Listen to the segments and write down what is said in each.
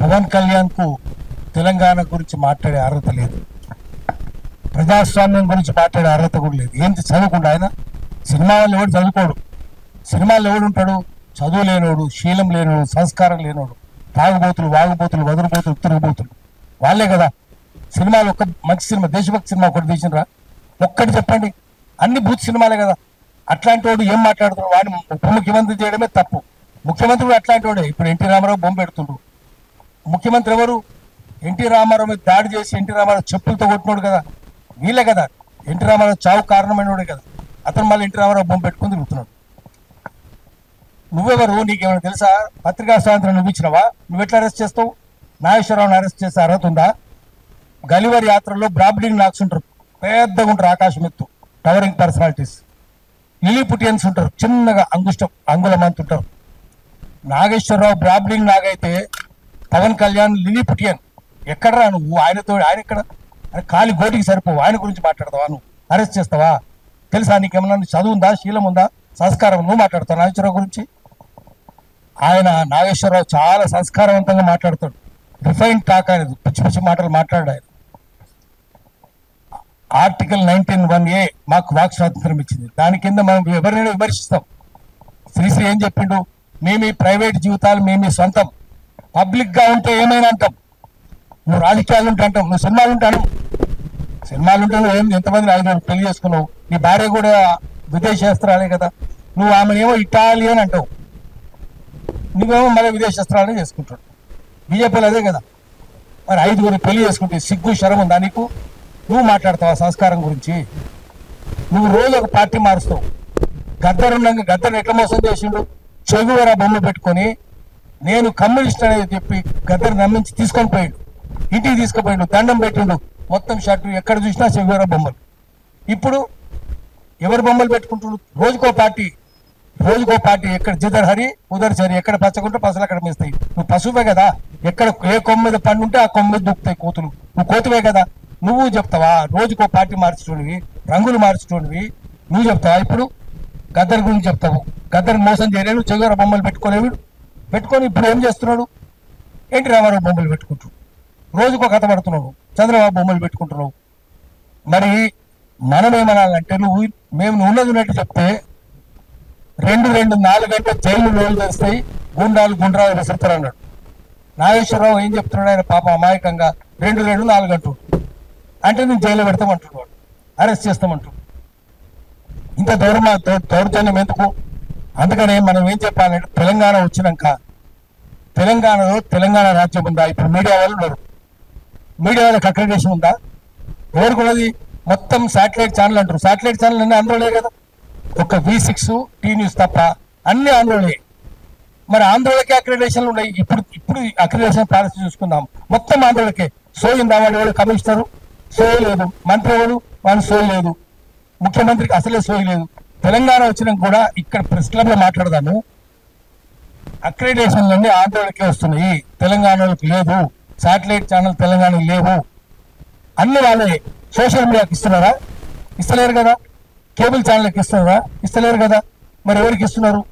పవన్ కళ్యాణ్ కు తెలంగాణ గురించి మాట్లాడే అర్హత లేదు, ప్రజాస్వామ్యం గురించి మాట్లాడే అర్హత కూడా లేదు. ఏంటి చదువుకుండా ఆయన? సినిమా వాళ్ళు ఎవడు చదువుకోడు, సినిమాల్లో ఎవడు ఉంటాడు? చదువు లేనోడు, శీలం లేనోడు, సంస్కారం లేనోడు, తాగుబోతులు, వాగుబోతులు, వదులుబోతులు, తిరుగుబోతులు వాళ్ళే కదా. సినిమాలు ఒక్క మంచి సినిమా, దేశభక్తి సినిమా ఒకటి తీసినరా? ఒక్కటి చెప్పండి. అన్ని బూత్ సినిమాలే కదా. అట్లాంటి వాడు ఏం మాట్లాడుతున్నాడు? వాడిని ఉప ముఖ్యమంత్రి చేయడమే తప్పు. ముఖ్యమంత్రి కూడా అట్లాంటి వాడే. ఇప్పుడు ఎన్టీ రామారావు బొమ్మ పెడుతుండ్రు. ముఖ్యమంత్రి ఎవరు? ఎన్టీ రామారావు మీద దాడి చేసి ఎన్టీ రామారావు చెప్పులతో కొట్టినోడు కదా, వీళ్ళే కదా. ఎన్టీ రామారావు చావు కారణమైనోడే కదా. అతను మళ్ళీ ఎన్టీ రామారావు బొమ్మ పెట్టుకుని తిరుగుతున్నాడు. నువ్వెవరు? నీకేమైనా తెలుసా? పత్రికా స్వాతంత్రం నువ్వు ఇచ్చినవా? నువ్వు ఎట్లా అరెస్ట్ చేస్తావు? నాగేశ్వరరావుని అరెస్ట్ చేసే అర్హత ఉందా? గలివర్ యాత్రలో బ్రాబ్లింగ్ నాక్స్ ఉంటారు, పెద్దగా ఉంటారు, ఆకాశం ఎత్తు, టవరింగ్ పర్సనాలిటీస్. లిలీపుటియన్స్ ఉంటారు, చిన్నగా అంగుళం అంత ఉంటారు. నాగేశ్వరరావు బ్రాబ్లింగ్ నాగైతే పవన్ కళ్యాణ్ లిలీపుటియన్. ఎక్కడరా నువ్వు? ఆయనతో ఆయన ఎక్కడ? కాలి గోటికి సరిపోవు. ఆయన గురించి మాట్లాడతావా? నువ్వు అరెస్ట్ చేస్తావా? తెలుసా నీకేమన్నా చదువు ఉందా, శీలం ఉందా, సంస్కారం? నువ్వు మాట్లాడతావు నాగేశ్వరరావు గురించి? ఆయన నాగేశ్వరరావు చాలా సంస్కారవంతంగా మాట్లాడతాడు. రిఫైన్ టాక్ అనేది, పిచ్చి పిచ్చి మాటలు మాట్లాడాడు ఆయన. ఆర్టికల్ 19(1)A మాకు వాక్ స్వాతంత్రం ఇచ్చింది. దాని కింద మనం ఎవరినైనా విమర్శిస్తాం. శ్రీశ్రీ ఏం చెప్పిండు? మేము ప్రైవేట్ జీవితాలు మేము సొంతం, పబ్లిక్ గా ఉంటే ఏమైనా అంటాం. నువ్వు రాజకీయాలు ఉంటే అంటాం, నువ్వు సినిమాలు ఉంటాను, సినిమాలు ఉంటాను. ఏం ఎంతమంది 5 పెళ్లి చేసుకున్నావు? నీ భార్య కూడా విదేశస్త్రాలే కదా. నువ్వు ఆమెనేమో ఇటాలియన్ అంటావు, నువ్వేమో మళ్ళీ విదేశస్త్రాలే చేసుకుంటాడు. బీజేపీలు అదే కదా. మరి 5 పెళ్లి చేసుకుంటే సిగ్గు శరం ఉందా నీకు? నువ్వు మాట్లాడతావా సంస్కారం గురించి? నువ్వు రోజు ఒక పార్టీ మారుస్తావు. గద్దర్ ఉండగా గద్దర్ ఎట్లా మోసం చేసిండు? చెగువర బొమ్మ పెట్టుకొని నేను కమ్యూనిస్ట్ అనేది చెప్పి గద్దర్ నమ్మించి తీసుకొని పోయిండు, ఇంటికి తీసుకుపోయిండు, దండం పెట్టిండు, మొత్తం షర్టు ఎక్కడ చూసినా చెగువర బొమ్మలు. ఇప్పుడు ఎవరు బొమ్మలు పెట్టుకుంటున్నారు? రోజుకో పార్టీ, రోజుకో పార్టీ. ఎక్కడ జిదర్ హరి ఉదర్ చరి, ఎక్కడ పచ్చకుంటే పసలు అక్కడ మేస్తాయి. నువ్వు పశువే కదా. ఎక్కడ ఏ కొమ్మ మీద పండు ఉంటే ఆ కొమ్మ మీద దూకుతాయి కోతులు. నువ్వు కోతువే కదా. నువ్వు చెప్తావా? రోజుకో పార్టీ మార్చుకోనివి, రంగులు మార్చుకోనివి నువ్వు చెప్తావా? ఇప్పుడు గద్దర్ గురించి చెప్తావు. గద్దర్ మోసం చేయలేవు, చెగువర బొమ్మలు పెట్టుకోలేవు. పెట్టుకొని ఇప్పుడు ఏం చేస్తున్నాడు? ఎన్టీ రామారావు బొమ్మలు పెట్టుకుంటున్నావు, రోజుకో కథ పడుతున్నావు, చంద్రబాబు బొమ్మలు పెట్టుకుంటున్నావు. మరి మనం ఏమనాలంటే, మేము ఉన్నది ఉన్నట్టు చెప్తే 2-4 గంటల జైలు రోజులు తెస్తాయి, గుండ్రాలు విసురుతారు అన్నాడు. నాగేశ్వరరావు ఏం చెప్తున్నాడు? ఆయన పాపం అమాయకంగా 2-4 గంటలు అంటే నేను జైలు పెడతామంటున్నాడు, అరెస్ట్ చేస్తామంటు. ఇంత దౌర్జన్యం ఎందుకు? అందుకనే మనం ఏం చెప్పాలంటే, తెలంగాణ వచ్చినాక తెలంగాణలో తెలంగాణ రాజ్యం ఉందా? ఇప్పుడు మీడియా వాళ్ళు ఉన్నారు, మీడియా వాళ్ళకి అక్రెడిటేషన్ ఉందా? ఎవరికి ఉన్నది? మొత్తం శాటిలైట్ ఛానల్ అంటారు. శాటిలైట్ ఛానల్ అన్నీ ఆంధ్రలో కదా. ఒక V6 టీ న్యూస్ తప్ప అన్ని ఆంధ్రలో. మరి ఆంధ్రలోకే అక్రెడిటేషన్లు ఉన్నాయి. ఇప్పుడు అక్రెడిటేషన్ పాలసీ చూసుకుందాం, మొత్తం ఆంధ్రలోకే. సోయిందా? వాడు కమిషనరు సోయి లేదు, మంత్రి ఎవరు వాళ్ళు సోయి లేదు, ముఖ్యమంత్రికి అసలే సోయి లేదు. తెలంగాణ వచ్చినా కూడా ఇక్కడ ప్రెస్ క్లబ్ లో మాట్లాడదాము, అక్రెడిటేషన్లన్నీ ఆంధ్రలోకే వస్తున్నాయి, తెలంగాణలోకి లేదు. శాటిలైట్ ఛానల్ తెలంగాణ లేవు. అన్ని వాళ్ళే. సోషల్ మీడియాకి ఇస్తున్నారా? ఇస్తలేరు కదా. కేబుల్ ఛానల్కి ఇస్తున్నారా? ఇస్తలేరు కదా. మరి ఎవరికి ఇస్తున్నారు?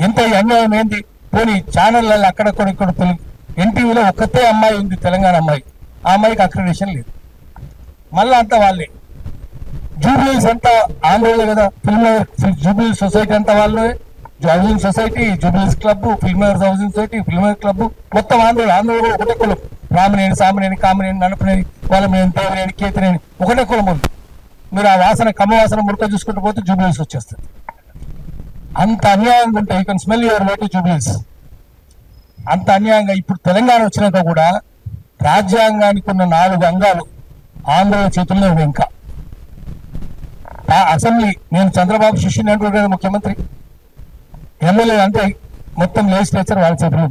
ఎంత అన్యాయం ఏంటి? పోనీ ఛానళ్ళల్లో అక్కడక్కడ ఇక్కడ ఎన్టీవీలో ఒక్కతే అమ్మాయి ఉంది, తెలంగాణ అమ్మాయి. ఆ అమ్మాయికి అక్రెడిటేషన్ లేదు. మళ్ళీ అంతా వాళ్ళే. జూబ్లీస్ అంతా ఆంధ్రలో కదా. జూబ్లీ సొసైటీ అంతా వాళ్ళే. హౌసింగ్ సొసైటీ, జూబ్లీస్ క్లబ్, ఫిల్మేర్స్ హౌసింగ్ సొసైటీ, ఫిల్మేర్ క్లబ్ మొత్తం ఆంధ్రలో కూడా ఒకటే కులం. రామనేని, సామినేని, కామినేని, నడపనేని, వాళ్ళమేని, దేవనేని, కేతినేని ఒకటే కులం ఉంది. మీరు ఆ వాసన, కమ్మ వాసన ముడక చూసుకుంటూ పోతే జూబ్లీస్ వచ్చేస్తుంది. అంత అన్యాయంగా ఉంటే you can smell your way to Jubilees. అంత అన్యాయంగా ఇప్పుడు తెలంగాణ వచ్చినాక కూడా రాజ్యాంగానికి ఉన్న 4 అంగాలు ఆంధ్రుల చేతుల్లో ఉన్నాయి. ఇంకా ఆ అసెంబ్లీ, నేను చంద్రబాబు శిష్యుని అంటున్నాడు ముఖ్యమంత్రి. ఎమ్మెల్యే అంటే మొత్తం లెజిస్లేచర్ వాళ్ళ చేతులు,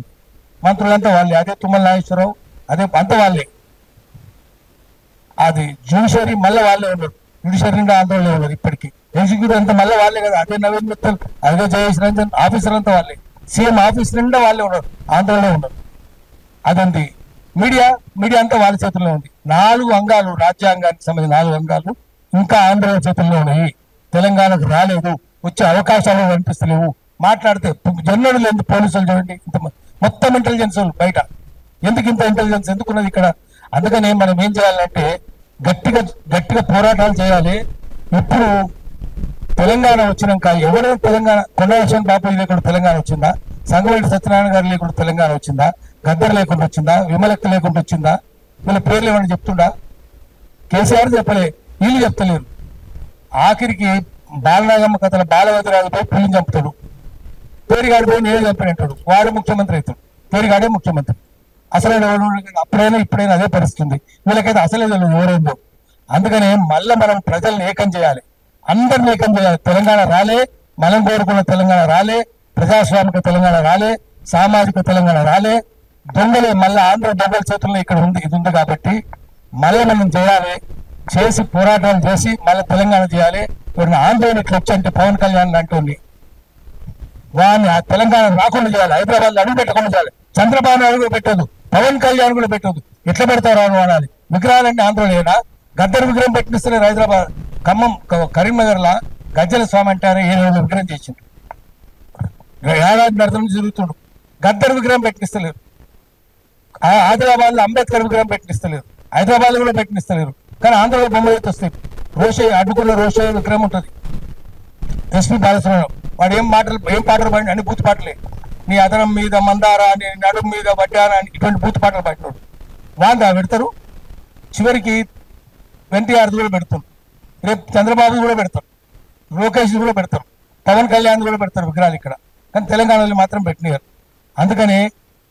మంత్రులంతా వాళ్ళే. అదే తుమ్మల నాగేశ్వరరావు, అదే అంత వాళ్ళే. అది జ్యుడిషియరీ మళ్ళీ వాళ్ళే ఉన్నారు. జ్యుడిషియరీ నిండా ఆందోళన ఉన్నారు ఇప్పటికీ. ఎగ్జిక్యూటివ్ అంతా మళ్ళీ వాళ్ళే కదా. అదే నవీన్ మిత్తల్, అదే జయేష్ రంజన్, ఆఫీసర్ అంతా వాళ్ళే. సీఎం ఆఫీస్ నిండా వాళ్ళే ఉన్నారు, ఆందోళన ఉన్నారు. అదండి మీడియా అంతా వాళ్ళ చేతుల్లో ఉంది. 4 అంగాలు, రాజ్యాంగానికి సంబంధించిన 4 అంగాలు ఇంకా ఆంధ్ర చేతుల్లో ఉన్నాయి. తెలంగాణకు రాలేదు, వచ్చే అవకాశాలు కనిపిస్తలేవు. మాట్లాడితే జొన్నడు లేదు. పోలీసులు చూడండి, ఇంత మొత్తం ఇంటెలిజెన్స్ బయట ఎందుకు ఇంత ఇంటెలిజెన్స్ ఎందుకున్నది ఇక్కడ? అందుకని మనం ఏం చేయాలంటే గట్టిగా గట్టిగా పోరాటాలు చేయాలి. ఇప్పుడు తెలంగాణ వచ్చినాక ఎవరైనా తెలంగాణ కొండలక్ష్మణ్ బాబు లేకుండా తెలంగాణ వచ్చిందా? సంగవేటి సత్యనారాయణ గారు లేకుండా తెలంగాణ వచ్చిందా? గద్దర్ లేకుండా వచ్చిందా? విమలక్క లేకుండా వచ్చిందా? వీళ్ళ పేర్లు ఏమని చెప్తుండా? కేసీఆర్ చెప్పలే, వీళ్ళు చెప్తలేరు. ఆఖరికి బాలనాగమ్మ కథల బాలవతిరాజు పోయి పుల్లిని చంపుతాడు, పేరుగాడి పోయి నేను చంపినట్టాడు, వాడు ముఖ్యమంత్రి అవుతాడు, పేరుగాడే ముఖ్యమంత్రి. అసలే అప్పుడైనా ఇప్పుడైనా అదే పరిస్థితుంది. వీళ్ళకైతే అసలే తెలియదు ఎవరైందో. అందుకనే మళ్ళీ మనం ప్రజల్ని ఏకం చేయాలి, అందరిని ఏకం చేయాలి. తెలంగాణ రాలే, మనం కోరుకున్న తెలంగాణ రాలే, ప్రజాస్వామిక తెలంగాణ రాలే, సామాజిక తెలంగాణ రాలే. దొంగలే మళ్ళీ ఆంధ్ర దొంగల చేతుల్లో ఇక్కడ ఉంది, ఇది ఉంది. కాబట్టి మళ్ళీ మనం చేయాలి, చేసి పోరాటాలు చేసి మళ్ళీ తెలంగాణ చేయాలి. ఇప్పుడు ఆందోళన ఇట్లా వచ్చంటే పవన్ కళ్యాణ్ అంటుంది వాడిని ఆ తెలంగాణ రాకుండా చేయాలి, హైదరాబాద్ అడుగు పెట్టకుండా చేయాలి. చంద్రబాబు నాయుడు పెట్టదు, పవన్ కళ్యాణ్ కూడా పెట్టదు. ఎట్లా పెడతారు అని అనాలి. విగ్రహాలన్నీ ఆంధ్రలో లేనా? గద్దర్ విగ్రహం పెట్టిస్తలేరు. హైదరాబాద్ ఖమ్మం కరీంనగర్ లా గజ్జల స్వామి అంటారు, 7 రోజులు విగ్రహం చేసిండు, ఏడాది అర్థం జరుగుతుండు. గద్దర్ విగ్రహం పెట్టిస్తలేరు. ఆదిలాబాద్ లో అంబేద్కర్ విగ్రహం పెట్టిస్తలేరు, హైదరాబాద్ కూడా పెట్టిస్తలేరు. కానీ ఆంధ్రలో బొమ్మలు అయితే వస్తాయి. రోషయ్య అడ్డుకున్న రోషయ్య విగ్రహం ఉంటుంది. ఎస్పీ బాలసుబ్రహ్మణ్యం వాడు ఏం పాటలు పాడి అన్ని బూత్ పాటలే. నీ అదనం మీద మందారా అని, నడుము మీద వడ్డారా అని, ఇటువంటి బూత్ పాటలు పాడినాడు. వాందా పెడతారు. చివరికి ఎన్టీఆర్ కూడా పెడతారు, రేపు చంద్రబాబు కూడా పెడతారు, లోకేష్ కూడా పెడతారు, పవన్ కళ్యాణ్ కూడా పెడతారు విగ్రహాలు ఇక్కడ. కానీ తెలంగాణలో మాత్రం పెట్టినారు. అందుకని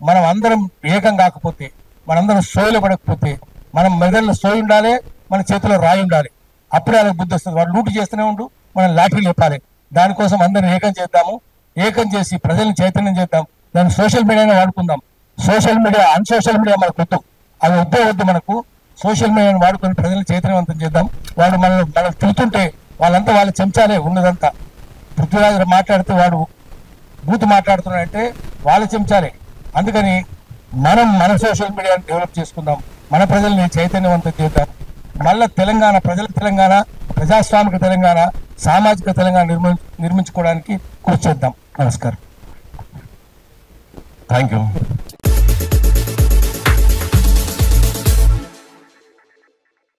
మనం అందరం ఏకం కాకపోతే, మనందరం సోయలు పడకపోతే, మనం మెదడులో సోయి ఉండాలి, మన చేతిలో రాయి ఉండాలి. అప్పుడే వాళ్ళకి బుద్ధి వస్తుంది. వాడు లూటు చేస్తూనే ఉండు, మనం లాఠీలు చెప్పాలి. దానికోసం అందరిని ఏకం చేద్దాము, ఏకం చేసి ప్రజల్ని చైతన్యం చేద్దాం. దాన్ని సోషల్ మీడియానే వాడుకుందాం. సోషల్ మీడియా అన్సోషల్ మీడియా మనకు వద్దు, అది వద్దు మనకు. సోషల్ మీడియాను వాడుకొని ప్రజల్ని చైతన్యవంతం చేద్దాం. వాడు మనం తిరుగుతుంటే వాళ్ళంతా వాళ్ళ చెంచాలే ఉన్నదంతా. పృథ్వీరాజు మాట్లాడితే వాడు బూత్ మాట్లాడుతున్నాడంటే వాళ్ళ చెంచాలే. అందుకని మన సోషల్ మీడియాని డెవలప్ చేసుకుందాం, మన ప్రజల్ని చైతన్యవంతం చేద్దాం. మళ్ళా తెలంగాణ ప్రజల తెలంగాణ, ప్రజాస్వామిక తెలంగాణ, సామాజిక తెలంగాణ నిర్మించుకోవడానికి కృషి చేద్దాం. నమస్కారం. Thank you.